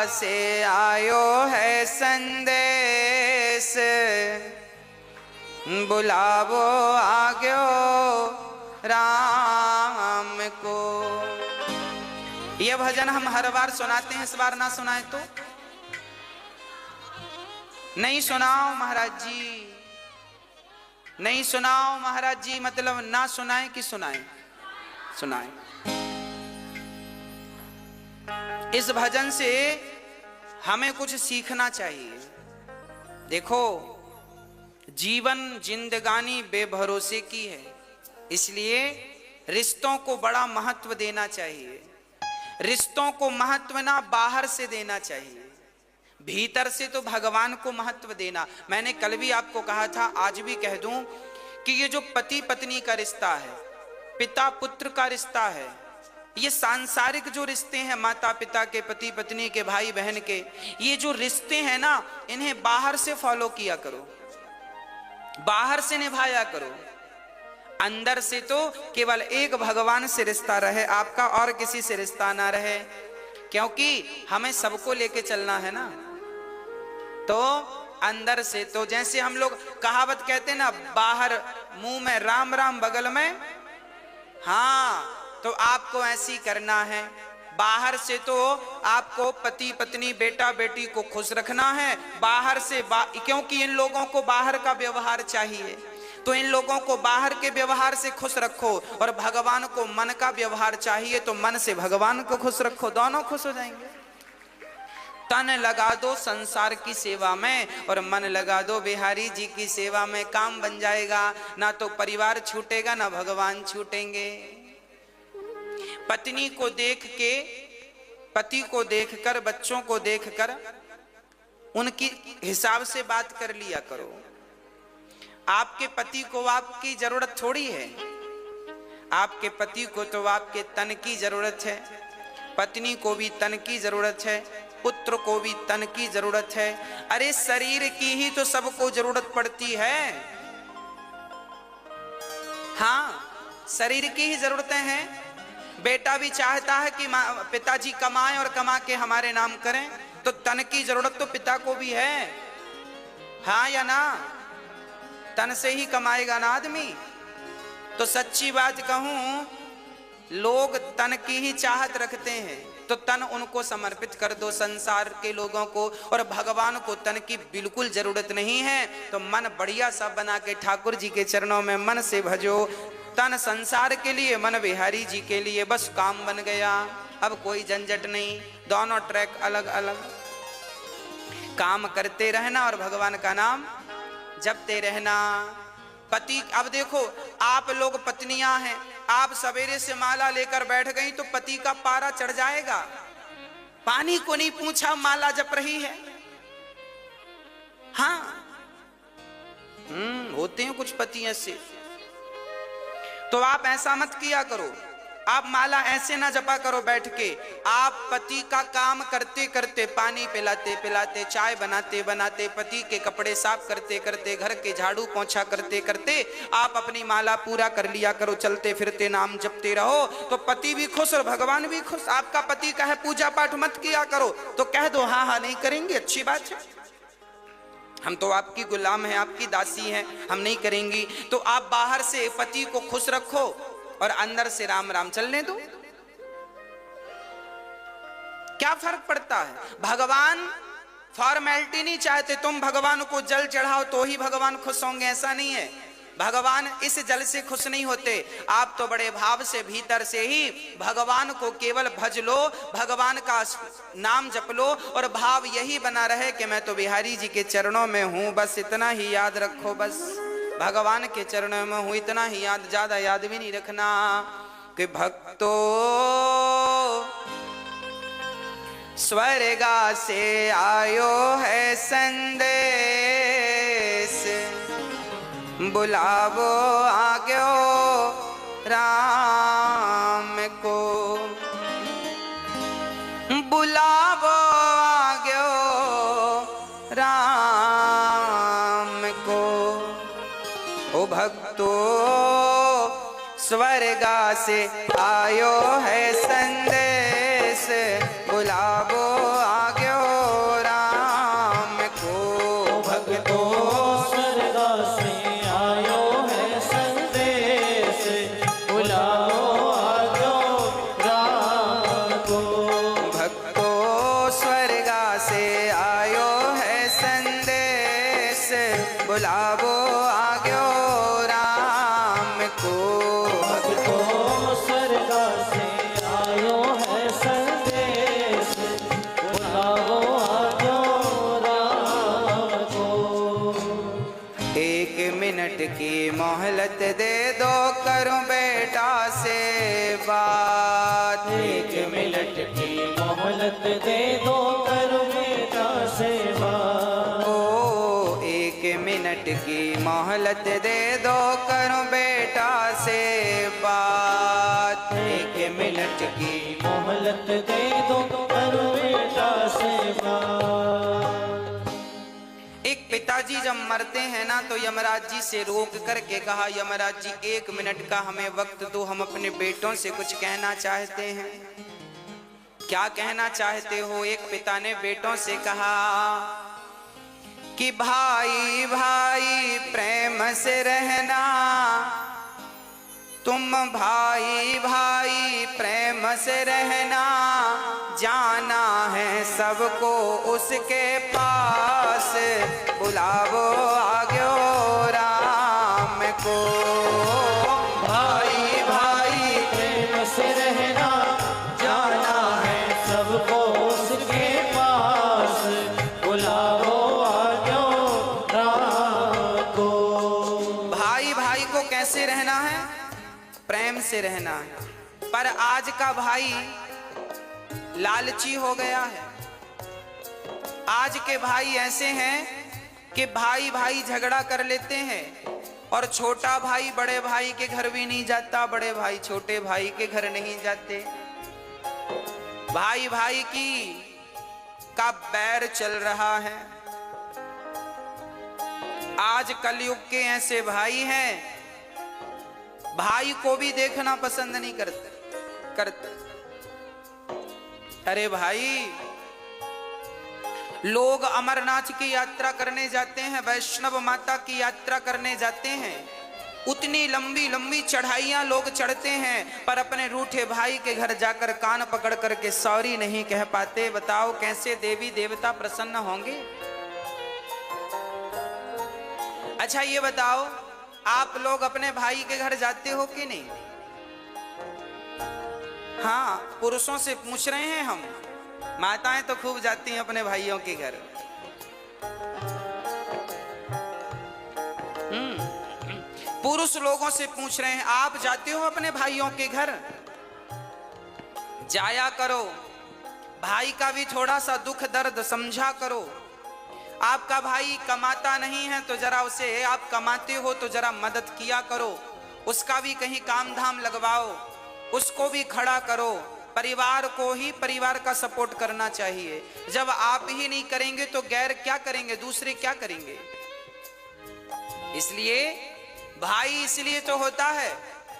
से आयो है संदेश, बुलावो आग्यो राम को। यह भजन हम हर बार सुनाते हैं, इस बार ना सुनाए तो नहीं सुनाओ महाराज जी, नहीं सुनाओ महाराज जी, मतलब ना सुनाए कि सुनाए? सुनाए। इस भजन से हमें कुछ सीखना चाहिए। देखो, जीवन जिंदगानी बेभरोसे की है, इसलिए रिश्तों को बड़ा महत्व देना चाहिए। रिश्तों को महत्व ना बाहर से देना चाहिए, भीतर से तो भगवान को महत्व देना। मैंने कल भी आपको कहा था, आज भी कह दूं कि ये जो पति पत्नी का रिश्ता है, पिता पुत्र का रिश्ता है, ये सांसारिक जो रिश्ते हैं, माता पिता के, पति पत्नी के, भाई बहन के, ये जो रिश्ते हैं ना, इन्हें बाहर से फॉलो किया करो, बाहर से निभाया करो। अंदर से तो केवल एक भगवान से रिश्ता रहे आपका, और किसी से रिश्ता ना रहे, क्योंकि हमें सबको लेके चलना है ना। तो अंदर से तो जैसे हम लोग कहावत कहते हैं ना, बाहर मुंह में राम राम बगल में, हाँ, तो आपको ऐसी करना है। बाहर से तो आपको पति पत्नी बेटा बेटी को खुश रखना है, बाहर से क्योंकि इन लोगों को बाहर का व्यवहार चाहिए, तो इन लोगों को बाहर के व्यवहार से खुश रखो, और भगवान को मन का व्यवहार चाहिए, तो मन से भगवान को खुश रखो, दोनों खुश हो जाएंगे। तन लगा दो संसार की सेवा में और मन लगा दो बिहारी जी की सेवा में, काम बन जाएगा। ना तो परिवार छूटेगा, ना भगवान छूटेंगे। पत्नी को देख के, पति को देखकर, बच्चों को देखकर उनकी हिसाब से बात कर लिया करो। आपके पति को आपकी जरूरत थोड़ी है, आपके पति को तो आपके तन की जरूरत है, पत्नी को भी तन की जरूरत है, पुत्र को भी तन की जरूरत है। अरे शरीर की ही तो सबको जरूरत पड़ती है। हाँ, शरीर की ही जरूरतें हैं। बेटा भी चाहता है कि पिताजी कमाएं और कमा के हमारे नाम करें, तो तन की जरूरत तो पिता को भी है, हाँ या ना? तन से ही कमाएगा ना आदमी। तो सच्ची बात कहूं, लोग तन की ही चाहत रखते हैं, तो तन उनको समर्पित कर दो संसार के लोगों को, और भगवान को तन की बिल्कुल जरूरत नहीं है। तो मन बढ़िया सा बना के ठाकुर जी के चरणों में मन से भजो। तन संसार के लिए, मन बिहारी जी के लिए, बस काम बन गया। अब कोई झंझट नहीं, दोनों ट्रैक अलग अलग, काम करते रहना और भगवान का नाम जपते रहना। पति, अब देखो आप लोग पत्नियां हैं, आप सवेरे से माला लेकर बैठ गई तो पति का पारा चढ़ जाएगा। पानी को नहीं पूछा, माला जप रही है। हाँ, होते हैं कुछ पति ऐसे। तो आप ऐसा मत किया करो, आप माला ऐसे ना जपा करो बैठ के। आप पति का काम करते करते, पानी पिलाते पिलाते, चाय बनाते बनाते, पति के कपड़े साफ करते करते, घर के झाड़ू पोंछा करते करते आप अपनी माला पूरा कर लिया करो। चलते फिरते नाम जपते रहो, तो पति भी खुश और भगवान भी खुश। आपका पति कहे पूजा पाठ मत किया करो, तो कह दो हाँ हाँ नहीं करेंगे, अच्छी बात है, हम तो आपकी गुलाम हैं, आपकी दासी हैं, हम नहीं करेंगी। तो आप बाहर से पति को खुश रखो और अंदर से राम राम चलने दो। क्या फर्क पड़ता है? भगवान फॉर्मेलिटी नहीं चाहते, तुम भगवान को जल चढ़ाओ तो ही भगवान खुश होंगे, ऐसा नहीं है। भगवान इस जल से खुश नहीं होते। आप तो बड़े भाव से भीतर से ही भगवान को केवल भज लो, भगवान का नाम जप लो, और भाव यही बना रहे कि मैं तो बिहारी जी के चरणों में हूं, बस इतना ही याद रखो, बस भगवान के चरणों में हूं, इतना ही याद, ज्यादा याद भी नहीं रखना। कि भक्तो स्वर्गा से आयो है संदेश, बुलावो आग्यो राम को, बुलावो आग्यो राम को। ओ भक्तो स्वर्गा से आयो है संदेश, बुलावो आग्यो बुलावो आग्यो राम को। भक्तों स्वर्ग से आयो है संदेश, बुलावो आग्यो राम को। 1 मिनट की मोहलत दे दो, करूं बेटा से बात। 1 मिनट की मोहलत दे दो, करूं बेटा से बात। ओ 1 मिनट की मोहलत दे दो, करूं बेटा से बात। 1 मिनट की मोहलत दे दो, करूं बेटा से बात। एक पिताजी जब मरते हैं ना तो यमराज जी से रोक करके कहा, यमराज जी 1 मिनट का हमें वक्त दो, हम अपने बेटों से कुछ कहना चाहते हैं। क्या कहना चाहते हो? एक पिता ने बेटों से कहा कि भाई भाई प्रेम से रहना, तुम भाई भाई प्रेम से रहना, जाना है सबको उसके पास, बुलावो आग्यो राम को। भाई भाई प्रेम से रहना, जाना है सबको उसके पास, बुलावो आग्यो राम को। भाई भाई को कैसे रहना है? प्रेम से रहना है। पर आज का भाई लालची हो गया है। आज के भाई ऐसे हैं कि भाई भाई झगड़ा कर लेते हैं और छोटा भाई बड़े भाई के घर भी नहीं जाता, बड़े भाई छोटे भाई के घर नहीं जाते। भाई भाई की का बैर चल रहा है। आज कलयुग के ऐसे भाई हैं, भाई को भी देखना पसंद नहीं करते। अरे भाई, लोग अमरनाथ की यात्रा करने जाते हैं, वैष्णव माता की यात्रा करने जाते हैं, उतनी लंबी लंबी चढ़ाइयां लोग चढ़ते हैं, पर अपने रूठे भाई के घर जाकर कान पकड़ करके सॉरी नहीं कह पाते। बताओ कैसे देवी देवता प्रसन्न होंगे? अच्छा ये बताओ, आप लोग अपने भाई के घर जाते हो कि नहीं? हाँ, पुरुषों से पूछ रहे हैं हम। माताएं तो खूब जाती हैं अपने भाइयों के घर। पुरुष लोगों से पूछ रहे हैं, आप जाते हो अपने भाइयों के घर? जाया करो, भाई का भी थोड़ा सा दुख दर्द समझा करो। आपका भाई कमाता नहीं है तो जरा उसे, आप कमाते हो तो जरा मदद किया करो, उसका भी कहीं काम धाम लगवाओ, उसको भी खड़ा करो। परिवार को ही परिवार का सपोर्ट करना चाहिए। जब आप ही नहीं करेंगे तो गैर क्या करेंगे? दूसरे क्या करेंगे? इसलिए भाई इसलिए तो होता है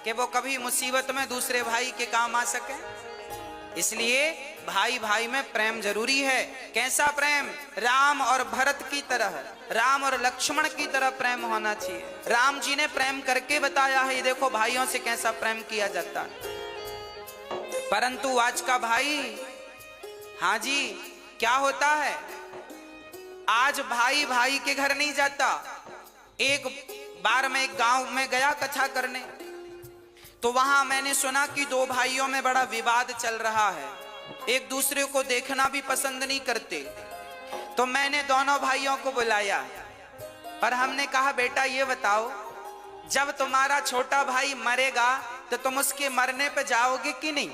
कि वो कभी मुसीबत में दूसरे भाई के काम आ सके। इसलिए भाई भाई में प्रेम जरूरी है। कैसा प्रेम? राम और भरत की तरह, राम और लक्ष्मण की तरह प्रेम होना चाहिए। राम जी ने प्रेम करके बताया है, ये देखो भाइयों से कैसा प्रेम किया जाता है। परंतु आज का भाई, हाँ जी, क्या होता है? आज भाई भाई के घर नहीं जाता। एक बार मैं एक गांव में गया कथा करने, तो वहां मैंने सुना कि दो भाइयों में बड़ा विवाद चल रहा है, एक दूसरे को देखना भी पसंद नहीं करते। तो मैंने दोनों भाइयों को बुलाया और हमने कहा, बेटा ये बताओ, जब तुम्हारा छोटा भाई मरेगा तो तुम उसके मरने पे जाओगे कि नहीं?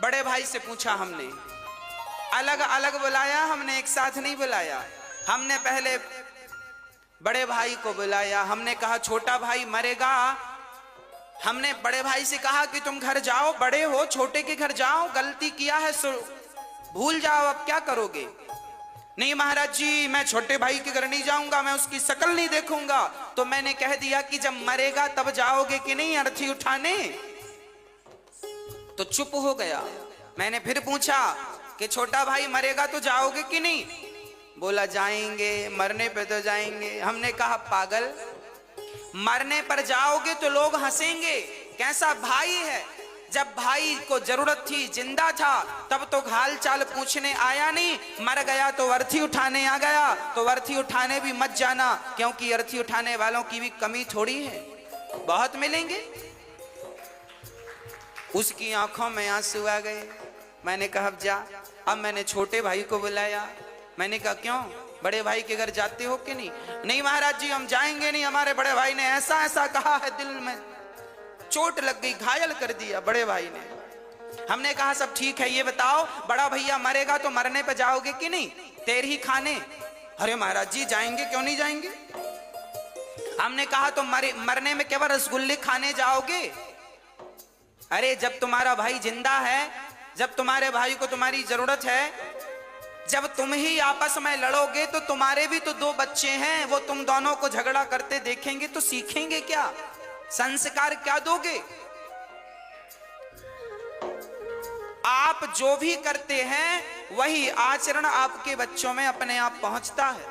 बड़े भाई से पूछा हमने। अलग अलग बुलाया हमने, एक साथ नहीं बुलाया। हमने पहले बड़े भाई को बुलाया, हमने कहा छोटा भाई मरेगा। हमने बड़े भाई से कहा कि तुम घर जाओ, बड़े हो, छोटे के घर जाओ, गलती किया है सो भूल जाओ, अब क्या करोगे? नहीं महाराज जी, मैं छोटे भाई के घर नहीं जाऊंगा, मैं उसकी शक्ल नहीं देखूंगा। तो मैंने कह दिया कि जब मरेगा तब जाओगे कि नहीं अर्थी उठाने? तो चुप हो गया। मैंने फिर पूछा कि छोटा भाई मरेगा तो जाओगे कि नहीं? बोला जाएंगे, मरने पे तो जाएंगे। हमने कहा पागल, मरने पर जाओगे तो लोग हंसेंगे, कैसा भाई है? जब भाई को जरूरत थी, जिंदा था, तब तो हाल चाल पूछने आया नहीं, मर गया तो अर्थी उठाने आ गया। तो अर्थी उठाने भी मत जाना, क्योंकि अर्थी उठाने वालों की भी कमी थोड़ी है, बहुत मिलेंगे। उसकी आंखों में आंसू आ गए। मैंने कहा अब जा। अब मैंने छोटे भाई को बुलाया। मैंने कहा क्यों, बड़े भाई के घर जाते हो कि नहीं? नहीं महाराज जी हम जाएंगे नहीं, हमारे बड़े भाई ने ऐसा ऐसा कहा है, दिल में चोट लग गई, घायल कर दिया बड़े भाई ने। हमने कहा सब ठीक है, ये बताओ बड़ा भैया मरेगा तो मरने पे जाओगे कि नहीं, तेर ही खाने? अरे महाराज जी जाएंगे, क्यों नहीं जाएंगे। हमने कहा तो मरने में केवल रसगुल्ले खाने जाओगे? अरे जब तुम्हारा भाई जिंदा है, जब तुम्हारे भाई को तुम्हारी जरूरत है, जब तुम ही आपस में लड़ोगे तो तुम्हारे भी तो 2 बच्चे हैं, वो तुम दोनों को झगड़ा करते देखेंगे तो सीखेंगे क्या, संस्कार क्या दोगे? आप जो भी करते हैं वही आचरण आपके बच्चों में अपने आप पहुंचता है।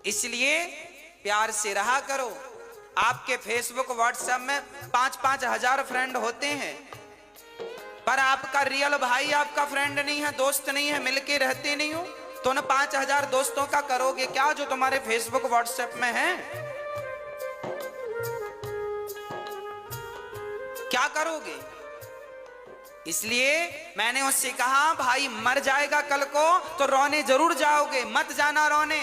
इसलिए प्यार से रहा करो। आपके फेसबुक व्हाट्सएप में 5-5 हजार फ्रेंड होते हैं, पर आपका रियल भाई आपका फ्रेंड नहीं है, दोस्त नहीं है, मिलके रहते नहीं हो, तो उन 5,000 दोस्तों का करोगे क्या जो तुम्हारे फेसबुक व्हाट्सएप में है? क्या करोगे? इसलिए मैंने उससे कहा भाई मर जाएगा कल को तो रोने जरूर जाओगे, मत जाना रोने।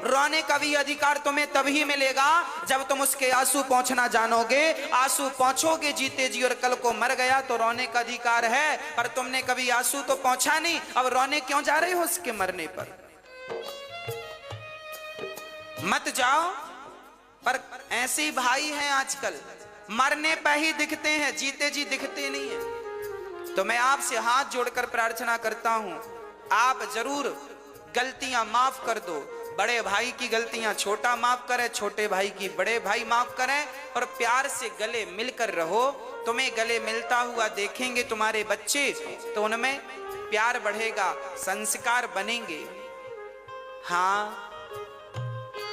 रोने का भी अधिकार तुम्हें तभी मिलेगा जब तुम उसके आंसू पहुंचना जानोगे। आंसू पहुंचोगे जीते जी, और कल को मर गया तो रोने का अधिकार है, पर तुमने कभी आंसू तो पहुंचा नहीं, अब रोने क्यों जा रहे हो उसके मरने पर? मत जाओ। पर ऐसे ही भाई हैं आजकल, मरने पर ही दिखते हैं, जीते जी दिखते नहीं है। तो मैं आपसे हाथ जोड़कर प्रार्थना करता हूं, आप जरूर गलतियां माफ कर दो। बड़े भाई की गलतियां छोटा माफ करे, छोटे भाई की बड़े भाई माफ करें, और प्यार से गले मिलकर रहो। तुम्हें गले मिलता हुआ देखेंगे तुम्हारे बच्चे तो उनमें प्यार बढ़ेगा, संस्कार बनेंगे। हाँ,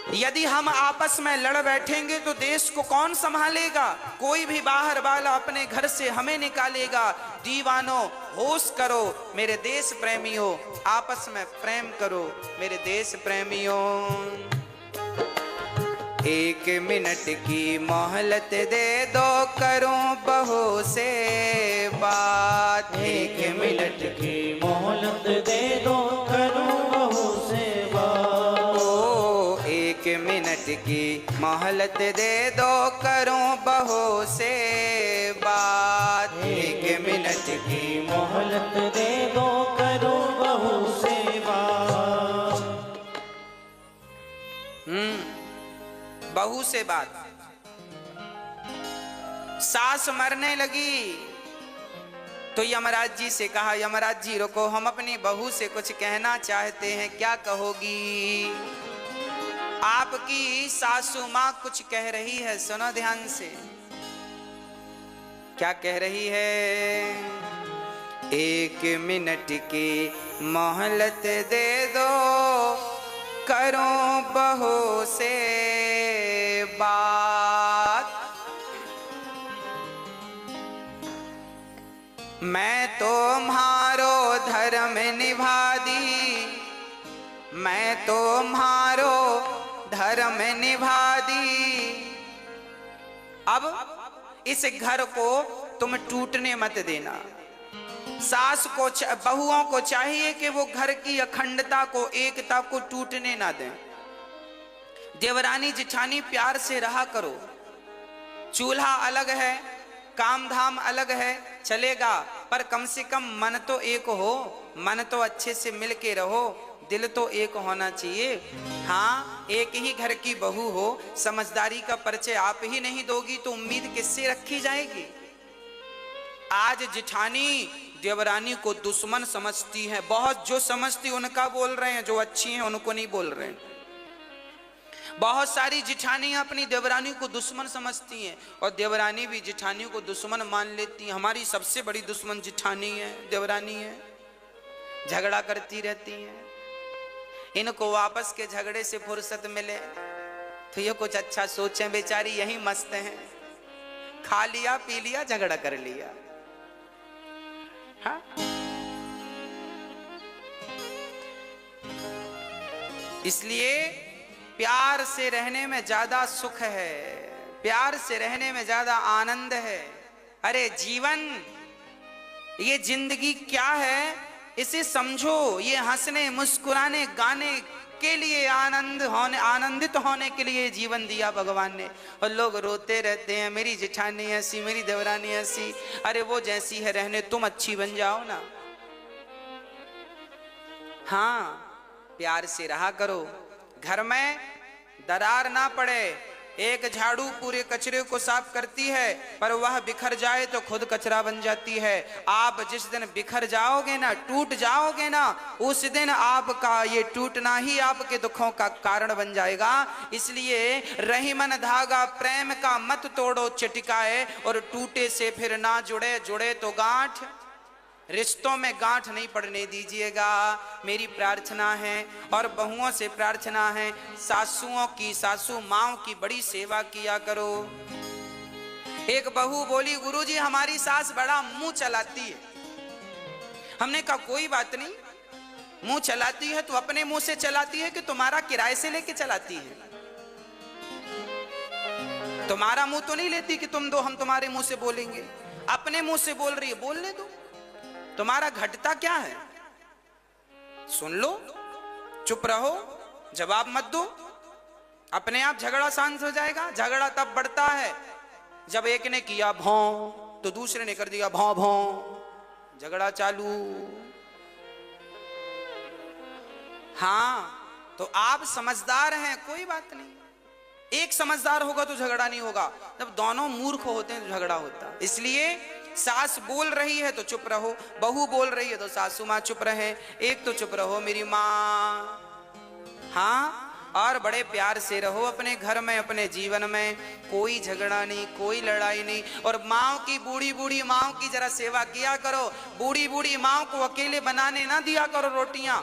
यदि हम आपस में लड़ बैठेंगे तो देश को कौन संभालेगा? कोई भी बाहर वाला अपने घर से हमें निकालेगा। दीवानों होश करो मेरे देश प्रेमियों, आपस में प्रेम करो मेरे देश प्रेमियों। 1 मिनट की मोहलत दे दो, करूं बहू से बात। 1 मिनट की मोहलत दे दो, करूं बहू से बात। 1 मिनट की मोहलत दे दो, करूं बहू से बात। 1 मिनट की मोहलत दे दो, करूं बहू से बात। बहू से बात। सास मरने लगी तो यमराज जी से कहा, यमराज जी रुको, हम अपनी बहू से कुछ कहना चाहते हैं, क्या कहोगी? आपकी सासू माँ कुछ कह रही है, सुनो ध्यान से। क्या कह रही है? 1 मिनट की मोहलत दे दो, करूं बहू से बात। मैं तुम्हारो धर्म निभा दी, मैं तुम्हारो धर्म निभा दी। अब इस घर को तुम टूटने मत देना। सास को, बहुओं को चाहिए कि वो घर की अखंडता को, एकता को टूटने ना दें। देवरानी जिठानी प्यार से रहा करो। चूल्हा अलग है, काम धाम अलग है, चलेगा, पर कम से कम मन तो एक हो, मन तो अच्छे से मिल के रहो, दिल तो एक होना चाहिए। हाँ, एक ही घर की बहू हो, समझदारी का परिचय आप ही नहीं दोगी तो उम्मीद किससे रखी जाएगी? आज जिठानी देवरानी को दुश्मन समझती है, बहुत जो समझती उनका बोल रहे हैं, जो अच्छी हैं उनको नहीं बोल रहे हैं। बहुत सारी जिठानियां अपनी देवरानी को दुश्मन समझती हैं, और देवरानी भी जिठानी को दुश्मन मान लेती हैं। हमारी सबसे बड़ी दुश्मन जिठानी है, देवरानी है, झगड़ा करती रहती हैं। इनको वापस के झगड़े से फुर्सत मिले तो ये कुछ अच्छा सोचें, बेचारी यही मस्त हैं, खा लिया पी लिया झगड़ा कर लिया। हाँ? इसलिए प्यार से रहने में ज्यादा सुख है, प्यार से रहने में ज्यादा आनंद है। अरे जीवन, ये जिंदगी क्या है, इसे समझो। ये हंसने मुस्कुराने गाने के लिए, आनंदित होने के लिए जीवन दिया भगवान ने। और लोग रोते रहते हैं, मेरी जेठानी ऐसी, मेरी देवरानी ऐसी। अरे वो जैसी है रहने, तुम अच्छी बन जाओ ना। हाँ, प्यार से रहा करो। घर में दरार ना पड़े। एक झाड़ू पूरे कचरे को साफ करती है, पर वह बिखर जाए तो खुद कचरा बन जाती है। आप जिस दिन बिखर जाओगे ना, टूट जाओगे ना, उस दिन आपका ये टूटना ही आपके दुखों का कारण बन जाएगा। इसलिए रहीमन धागा प्रेम का मत तोड़ो चटिकाए, और टूटे से फिर ना जुड़े, जुड़े तो गांठ। रिश्तों में गांठ नहीं पड़ने दीजिएगा, मेरी प्रार्थना है। और बहुओं से प्रार्थना है, सासुओं की, सासू माओं की बड़ी सेवा किया करो। एक बहू बोली, गुरुजी हमारी सास बड़ा मुंह चलाती है। हमने कहा कोई बात नहीं, मुंह चलाती है तो अपने मुंह से चलाती है कि तुम्हारा किराए से लेके चलाती है? तुम्हारा मुंह तो नहीं लेती कि तुम दो, हम तुम्हारे मुंह से बोलेंगे। अपने मुंह से बोल रही है, बोलने दो। तुम्हारा घटता क्या है? सुन लो, चुप रहो, जवाब मत दो, अपने आप झगड़ा शांत हो जाएगा। झगड़ा तब बढ़ता है जब एक ने किया भौं तो दूसरे ने कर दिया भौं भौं, झगड़ा चालू। हाँ, तो आप समझदार हैं, कोई बात नहीं। एक समझदार होगा तो झगड़ा नहीं होगा, जब दोनों मूर्ख होते हैं तो झगड़ा होता है। इसलिए सास बोल रही है तो चुप रहो, बहू बोल रही है तो सासू माँ चुप रहे। एक तो चुप रहो मेरी माँ। हाँ, और बड़े प्यार से रहो अपने घर में, अपने जीवन में। कोई झगड़ा नहीं, कोई लड़ाई नहीं। और माँ की, बूढ़ी बूढ़ी माँ की जरा सेवा किया करो। बूढ़ी बूढ़ी माँ को अकेले बनाने ना दिया करो रोटियां।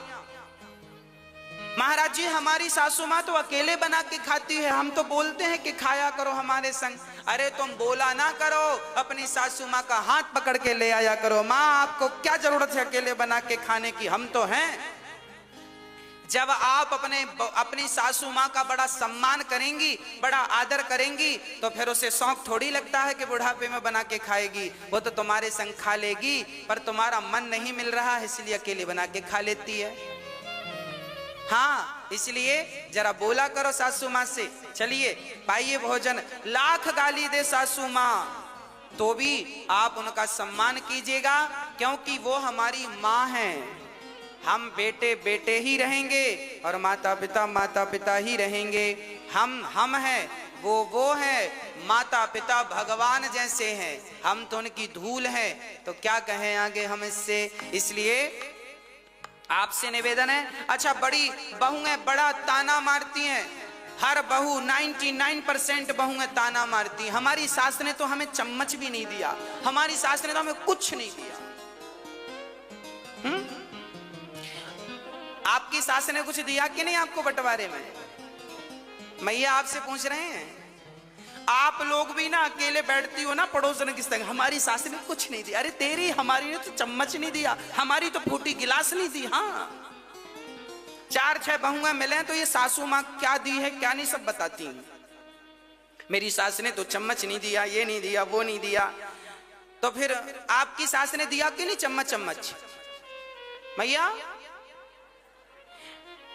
महाराज जी हमारी सासू माँ तो अकेले बना के खाती है, हम तो बोलते हैं कि खाया करो हमारे संग। अरे तुम बोला ना करो, अपनी सासू माँ का हाथ पकड़ के ले आया करो। माँ आपको क्या जरूरत है अकेले बना के खाने की, हम तो हैं। जब आप अपनी सासू माँ का बड़ा सम्मान करेंगी, बड़ा आदर करेंगी, तो फिर उसे शौक थोड़ी लगता है कि बुढ़ापे में बना के खाएगी। वो तो तुम्हारे संग खा लेगी, पर तुम्हारा मन नहीं मिल रहा है इसलिए अकेले बना के खा लेती है। हाँ, इसलिए जरा बोला करो सासू माँ से, चलिए पाइए भोजन। लाख गाली दे सासू माँ तो भी आप उनका सम्मान कीजिएगा, क्योंकि वो हमारी माँ हैं। हम बेटे बेटे ही रहेंगे और माता पिता ही रहेंगे। हम हैं, वो है। माता पिता भगवान जैसे हैं, हम तो उनकी धूल हैं, तो क्या कहें आगे हम इससे। इसलिए आपसे निवेदन है। अच्छा, बड़ी बहुएं बड़ा ताना मारती हैं, हर बहू 99% बहुएं ताना मारती हैं। हमारी सास ने तो हमें चम्मच भी नहीं दिया, हमारी सास ने तो हमें कुछ नहीं दिया। आपकी सास ने कुछ दिया कि नहीं आपको बंटवारे में? मैया आपसे पूछ रहे हैं। आप लोग भी ना अकेले बैठती हो ना पड़ोसन की संग, हमारी सास ने कुछ नहीं दिया। अरे तेरी, हमारी ने तो चम्मच नहीं दिया, हमारी तो फूटी गिलास नहीं दी। हाँ, 4-6 बहुएं मिले तो ये सासू माँ क्या दी है क्या नहीं सब बताती हैं। मेरी सास ने तो चम्मच नहीं दिया, ये नहीं दिया, वो नहीं दिया। तो फिर आपकी सास ने दिया कि नहीं चम्मच? मैया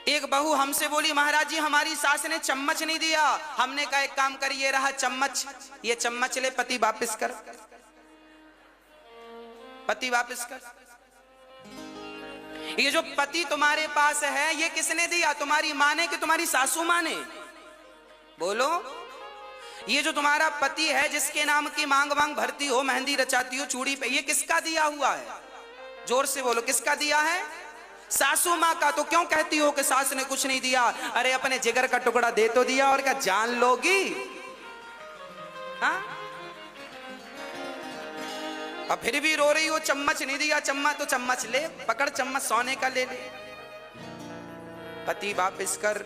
एक बहू हमसे बोली, महाराज जी हमारी सास ने चम्मच नहीं दिया। हमने कहा एक काम कर, ये रहा चम्मच, ये चम्मच ले, पति वापस कर, पति वापस कर। ये जो पति तुम्हारे पास है ये किसने दिया? तुम्हारी माँ ने कि तुम्हारी सासू माँ ने? बोलो। ये जो तुम्हारा पति है जिसके नाम की मांग वांग भरती हो, मेहंदी रचाती हो चूड़ी पे, ये किसका दिया हुआ है? जोर से बोलो, किसका दिया है? सासू माँ का। तो क्यों कहती हो कि सास ने कुछ नहीं दिया? अरे अपने जिगर का टुकड़ा दे तो दिया, और क्या जान लोगी? हाँ, और फिर भी रो रही हो चम्मच नहीं दिया। चम्मच तो चम्मच ले, पकड़ चम्मच, सोने का ले ले, पति वापस कर।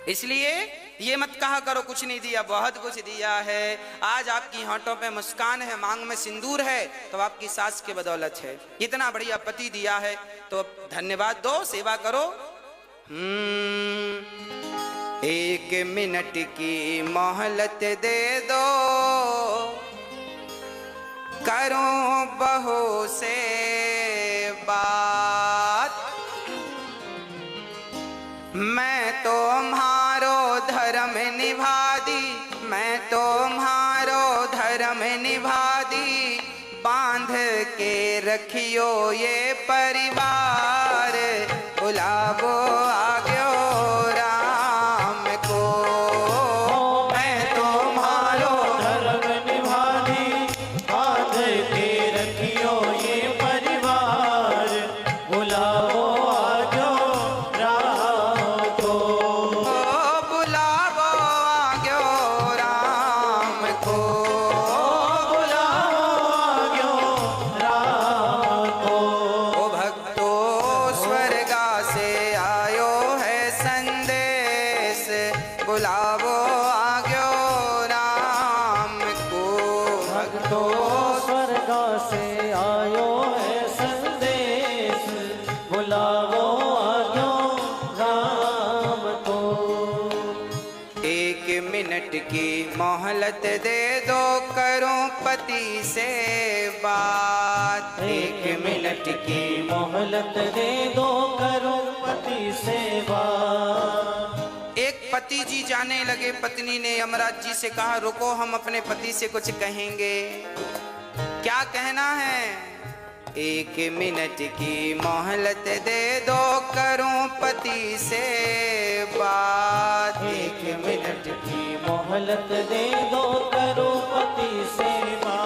इसलिए ये मत कहा करो कुछ नहीं दिया, बहुत कुछ दिया है। आज आपकी होंठों पे मुस्कान है, मांग में सिंदूर है, तो आपकी सास के बदौलत है। इतना बढ़िया पति दिया है तो धन्यवाद दो, सेवा करो। एक मिनट की मोहलत दे दो, करूं बहू से बात। मैं तुम्हारो धर्म निभा दी, मैं तुम्हारो धर्म निभा दी, बांध के रखियो ये परिवार। बुलावो आग्यो राम को, मैं तुम्हारो धर्म निभा दी, बांध के रखियो ये परिवार। बुलाओ आजो राम को, बुलावो आग्यो राम को, बुलाओ आजो राम को। ओ भक्तो स्वर्गा से आयो है संदेश, बुलावो आग्यो राम को। भक्तो स्वर्ग से आयो है संदेश, बुलाओ आजो राम को। एक मिनट की मोहलत दे दो, करूं पति से बात। एक मिनट की मोहलत दे दो, करो पति सेवा। एक पति जी जाने लगे, पत्नी ने यमराज जी से कहा रुको, हम अपने पति से कुछ कहेंगे। क्या कहना है? एक मिनट की मोहलत दे दो, करूं पति से बात। एक मिनट की मोहलत दे दो, करो पति सेवा।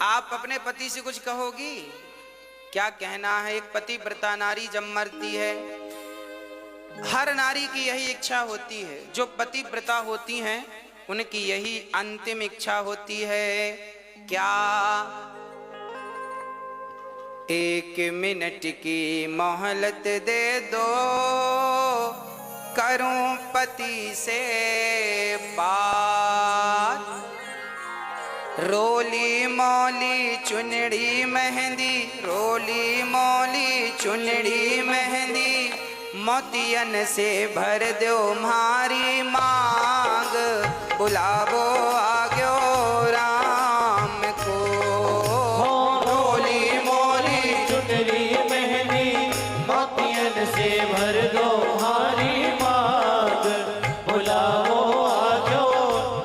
आप अपने पति से कुछ कहोगी? क्या कहना है? एक पतिव्रता नारी जब मरती है, हर नारी की यही इच्छा होती है, जो पतिव्रता होती हैं उनकी यही अंतिम इच्छा होती है। क्या? एक मिनट की मोहलत दे दो, करूं पति से बात। रोली मोली चुनड़ी मेहंदी, रोली मोली चुनड़ी मेहंदी, मोतियन से भर दो मारी मांग। बुलावो आग्यो राम को, रोली मोली चुनरी मेहंदी, मोतियन से भर दो हारी मांग। बुलाओ आजो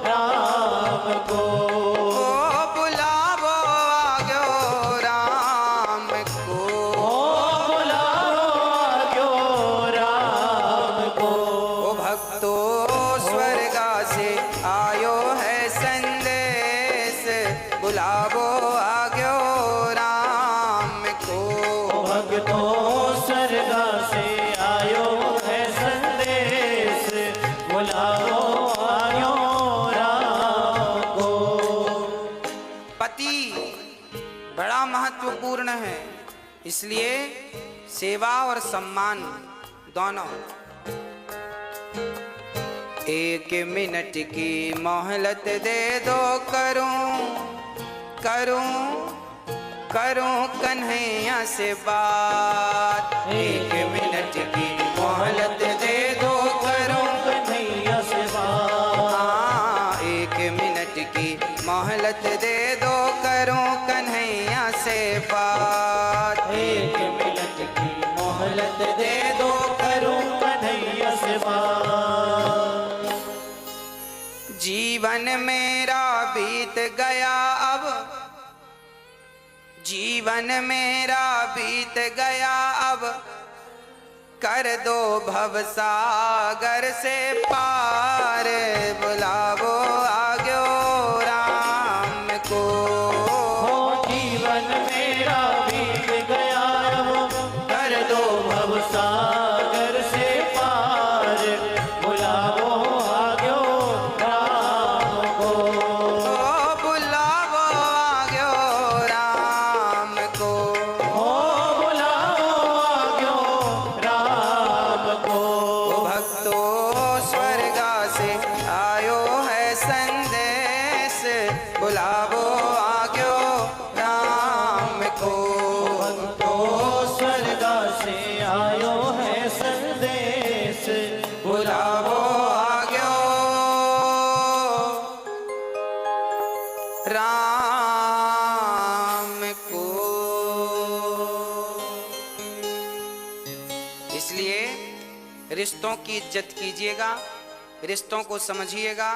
राम को, बुलावो आग्यो राम को। बुलाओ आजो राम को। ओ भक्तो स्वर्गा से आयो है संदेश, बुलावो आग्यो राम को। भक्तो स्वर्गा से आयो है संदेश, बुलाओ आयो राम को। पति बड़ा महत्वपूर्ण है, इसलिए सेवा और सम्मान दोनों। एक मिनट की मोहलत दे दो, करूं कन्हैया से बात। एक मिनट की मोहलत दे दो, करूं कन्हैया से बात। हाँ, एक मिनट की मोहलत दे दो, करूं कन्हैया से बात। एक मिनट की मोहलत दे दो, करूं कन्हैया से बात। जीवन मेरा बीत गया अब, जीवन मेरा बीत गया अब, कर दो भवसागर से पार। बुलावो आग्यो राम को, जीवन मेरा बीत गया अब, कर दो भवसागर से पार। बुलाओ आग्यो राम को, बुलावो आग्यो राम को। बुलाओ आग्यो राम को। इसलिए रिश्तों की इज्जत कीजिएगा, रिश्तों को समझिएगा,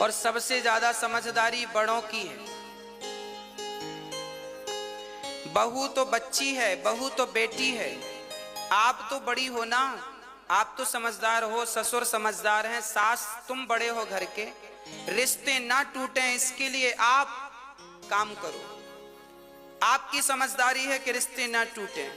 और सबसे ज्यादा समझदारी बड़ों की है। बहू तो बच्ची है, बहू तो बेटी है, आप तो बड़ी हो ना, आप तो समझदार हो, ससुर समझदार हैं, सास तुम बड़े हो घर के, रिश्ते ना टूटें इसके लिए आप काम करो। आपकी समझदारी है कि रिश्ते ना टूटें।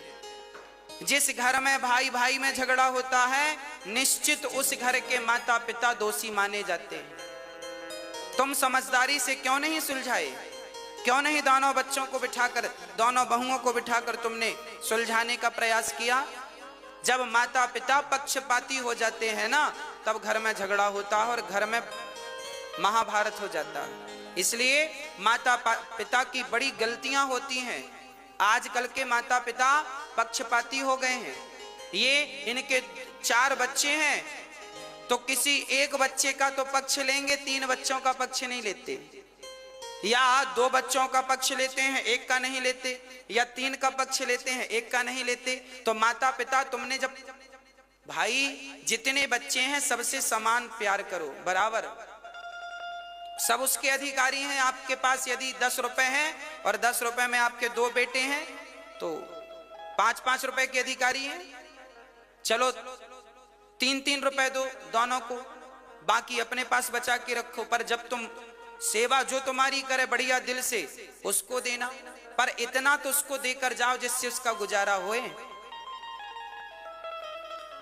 जिस घर में भाई भाई में झगड़ा होता है, निश्चित उस घर के माता पिता दोषी माने जाते हैं। तुम समझदारी से क्यों नहीं सुलझाए? क्यों नहीं दोनों बच्चों को बिठाकर, दोनों बहुओं को बिठाकर तुमने सुलझाने का प्रयास किया? जब माता पिता पक्षपाती हो जाते हैं ना, तब घर में झगड़ा होता है और घर में महाभारत हो जाता है। इसलिए माता पिता की बड़ी गलतियां होती हैं। आजकल के माता पिता पक्षपाती हो गए हैं। ये इनके 4 बच्चे हैं तो किसी एक बच्चे का तो पक्ष लेंगे, 3 बच्चों का पक्ष नहीं लेते, या 2 बच्चों का पक्ष लेते हैं, 1 का नहीं लेते, या 3 का पक्ष लेते हैं, 1 का नहीं लेते। तो माता पिता, तुमने जब भाई जितने बच्चे हैं सबसे समान प्यार करो, बराबर, सब उसके अधिकारी हैं। आपके पास यदि 10 रुपए हैं और 10 रुपए में आपके 2 बेटे हैं तो 5-5 रुपए के अधिकारी हैं। चलो 3-3 रुपए दो दोनों को, बाकी अपने पास बचा के रखो। पर जब तुम सेवा जो तुम्हारी करे बढ़िया दिल से, उसको देना, पर इतना तो उसको देकर जाओ जिससे उसका गुजारा होए।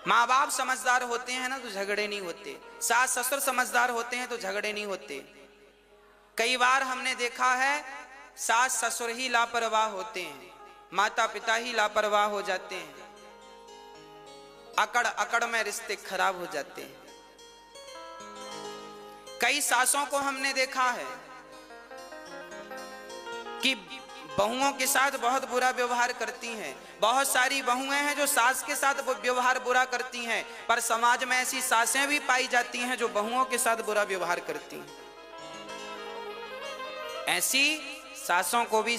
माँ बाप समझदार होते हैं ना तो झगड़े नहीं होते, सास ससुर समझदार होते हैं तो झगड़े नहीं होते। कई बार हमने देखा है सास ससुर ही लापरवाह होते हैं, माता पिता ही लापरवाह हो जाते हैं, अकड़ अकड़ में रिश्ते खराब हो जाते हैं। कई सासों को हमने देखा है कि बहुओं के साथ बहुत बुरा व्यवहार करती हैं। बहुत सारी बहुएं हैं जो सास के साथ व्यवहार बुरा करती हैं, पर समाज में ऐसी सासें भी पाई जाती हैं जो बहुओं के साथ बुरा व्यवहार करती हैं। ऐसी सासों को भी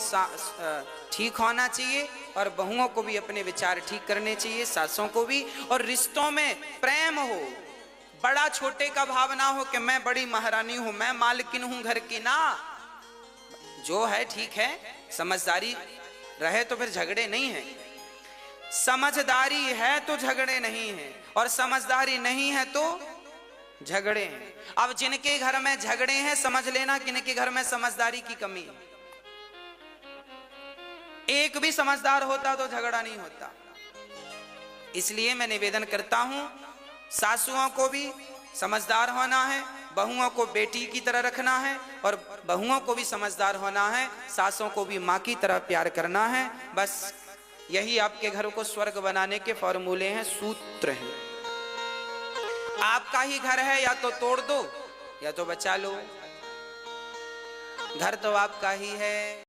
ठीक होना चाहिए और बहुओं को भी अपने विचार ठीक करने चाहिए, सासों को भी। और रिश्तों में प्रेम हो, बड़ा छोटे का भाव ना हो कि मैं बड़ी महारानी हूं, मैं मालकिन हूं घर की, ना, जो है ठीक है, समझदारी रहे तो फिर झगड़े नहीं है। समझदारी है तो झगड़े नहीं है, और समझदारी नहीं है तो झगड़े हैं। अब जिनके घर में झगड़े हैं, समझ लेना कि इनके घर में समझदारी की कमी है। एक भी समझदार होता तो झगड़ा नहीं होता। इसलिए मैं निवेदन करता हूं, सासुओं को भी समझदार होना है, बहुओं को बेटी की तरह रखना है, और बहुओं को भी समझदार होना है, सासों को भी माँ की तरह प्यार करना है। बस यही आपके घर को स्वर्ग बनाने के फॉर्मूले हैं, सूत्र हैं। आपका ही घर है, या तो तोड़ दो या तो बचा लो। घर तो आपका ही है।